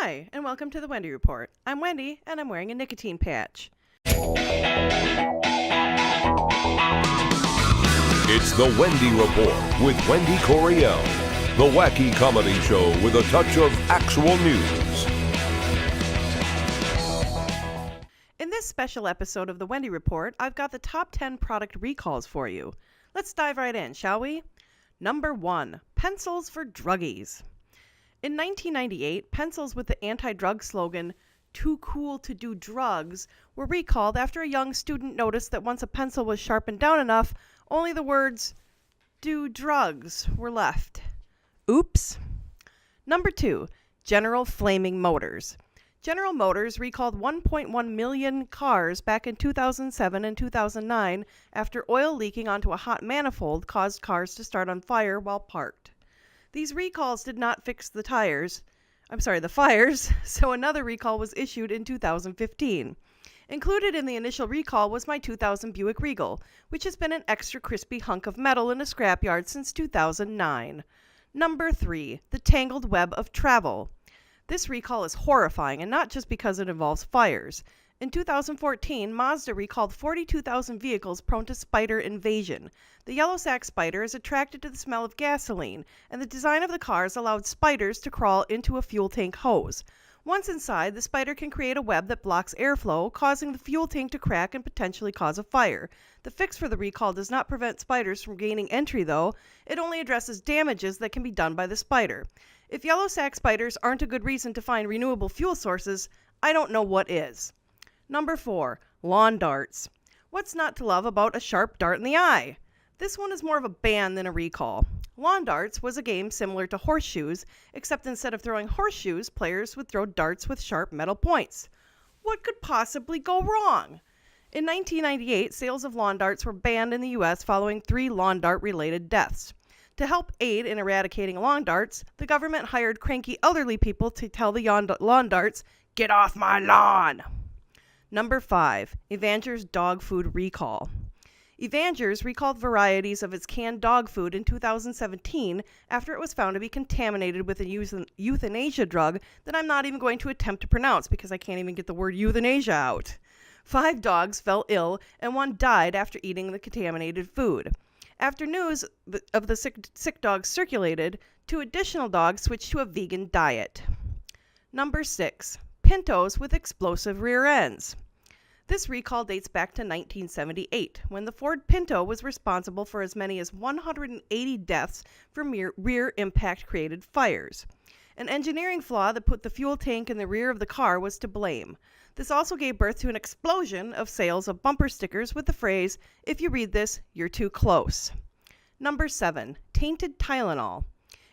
Hi, and welcome to the Wendy Report. I'm Wendy, and I'm wearing a nicotine patch. It's the Wendy Report with Wendy Coriel, the wacky comedy show with a touch of actual news. In this special episode of the Wendy Report, I've got the top 10 product recalls for you. Let's dive right in, shall we? Number 1. Pencils for druggies. In 1998, pencils with the anti-drug slogan, "Too cool to do drugs," were recalled after a young student noticed that once a pencil was sharpened down enough, only the words, "do drugs," were left. Oops. Number 2. General Flaming Motors. General Motors recalled 1.1 million cars back in 2007 and 2009 after oil leaking onto a hot manifold caused cars to start on fire while parked. These recalls did not fix the fires, so another recall was issued in 2015. Included in the initial recall was my 2000 Buick Regal, which has been an extra crispy hunk of metal in a scrapyard since 2009. Number 3. The Tangled Web of Travel. This recall is horrifying, and not just because it involves fires. In 2014, Mazda recalled 42,000 vehicles prone to spider invasion. The yellow sac spider is attracted to the smell of gasoline, and the design of the cars allowed spiders to crawl into a fuel tank hose. Once inside, the spider can create a web that blocks airflow, causing the fuel tank to crack and potentially cause a fire. The fix for the recall does not prevent spiders from gaining entry, though. It only addresses damages that can be done by the spider. If yellow sac spiders aren't a good reason to find renewable fuel sources, I don't know what is. Number 4. Lawn darts. What's not to love about a sharp dart in the eye? This one is more of a ban than a recall. Lawn darts was a game similar to horseshoes, except instead of throwing horseshoes, players would throw darts with sharp metal points. What could possibly go wrong? In 1998, sales of lawn darts were banned in the U.S. following 3 lawn dart-related deaths. To help aid in eradicating lawn darts, the government hired cranky elderly people to tell the lawn darts, "Get off my lawn!" Number 5. EVANGER'S dog food recall. EVANGER'S recalled varieties of its canned dog food in 2017 after it was found to be contaminated with a euthanasia drug that I'm not even going to attempt to pronounce because I can't even get the word euthanasia out. 5 dogs fell ill and 1 died after eating the contaminated food. After news of the sick dogs circulated, 2 additional dogs switched to a vegan diet. Number 6. Pintos with explosive rear ends. This recall dates back to 1978, when the Ford Pinto was responsible for as many as 180 deaths from rear impact-created fires. An engineering flaw that put the fuel tank in the rear of the car was to blame. This also gave birth to an explosion of sales of bumper stickers with the phrase, "If you read this, you're too close." Number 7. Tainted TYLENOL.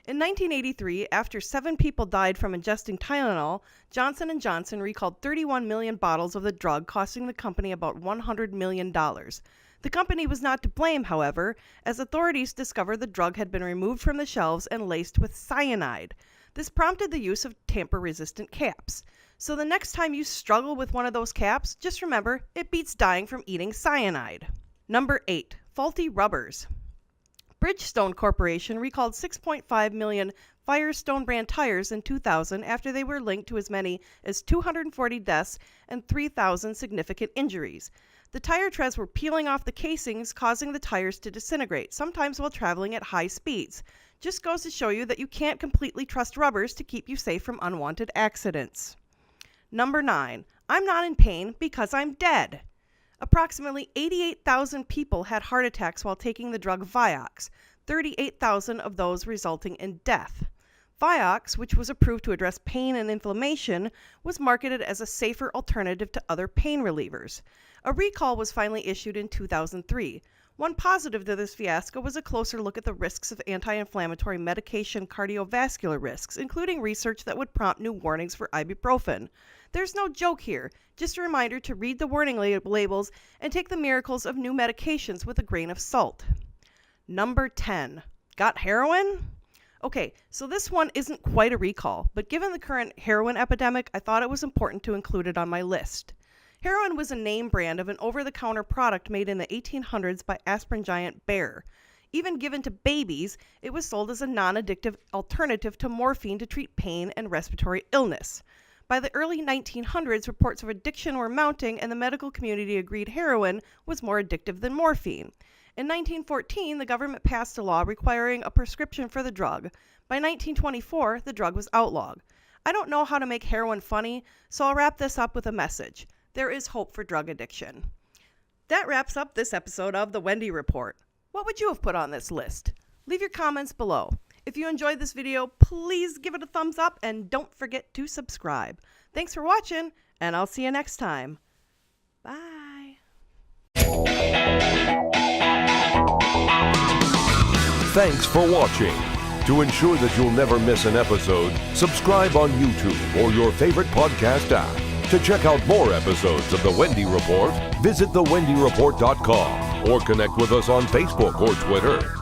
In 1983, after 7 people died from ingesting TYLENOL, Johnson & Johnson recalled 31 million bottles of the drug, costing the company about $100 million. The company was not to blame, however, as authorities discovered the drug had been removed from the shelves and laced with cyanide. This prompted the use of tamper-resistant caps. So the next time you struggle with one of those caps, just remember, it beats dying from eating cyanide. Number 8. Faulty rubbers. Bridgestone Corporation recalled 6.5 million Firestone brand tires in 2000 after they were linked to as many as 240 deaths and 3,000 significant injuries. The tire treads were peeling off the casings, causing the tires to disintegrate, sometimes while traveling at high speeds. Just goes to show you that you can't completely trust rubbers to keep you safe from unwanted accidents. Number 9. I'm not in pain because I'm dead. Approximately 88,000 people had heart attacks while taking the drug Vioxx, 38,000 of those resulting in death. Vioxx, which was approved to address pain and inflammation, was marketed as a safer alternative to other pain relievers. A recall was finally issued in 2003. One positive to this fiasco was a closer look at the risks of anti-inflammatory medication cardiovascular risks, including research that would prompt new warnings for ibuprofen. There's no joke here, just a reminder to read the warning labels and take the miracles of new medications with a grain of salt. Number 10. Got heroin? Okay, so this one isn't quite a recall, but given the current heroin epidemic, I thought it was important to include it on my list. Heroin was a name brand of an over-the-counter product made in the 1800s by aspirin giant Bayer. Even given to babies, it was sold as a non-addictive alternative to morphine to treat pain and respiratory illness. By the early 1900s, reports of addiction were mounting, and the medical community agreed heroin was more addictive than morphine. In 1914, the government passed a law requiring a prescription for the drug. By 1924, the drug was outlawed. I don't know how to make heroin funny, so I'll wrap this up with a message. There is hope for drug addiction. That wraps up this episode of The Wendy Report. What would you have put on this list? Leave your comments below. If you enjoyed this video, please give it a thumbs up and don't forget to subscribe. Thanks for watching, and I'll see you next time. Bye. Thanks for watching. To ensure that you'll never miss an episode, subscribe on YouTube or your favorite podcast app. To check out more episodes of The Wendy Report, visit thewendyreport.com or connect with us on Facebook or Twitter.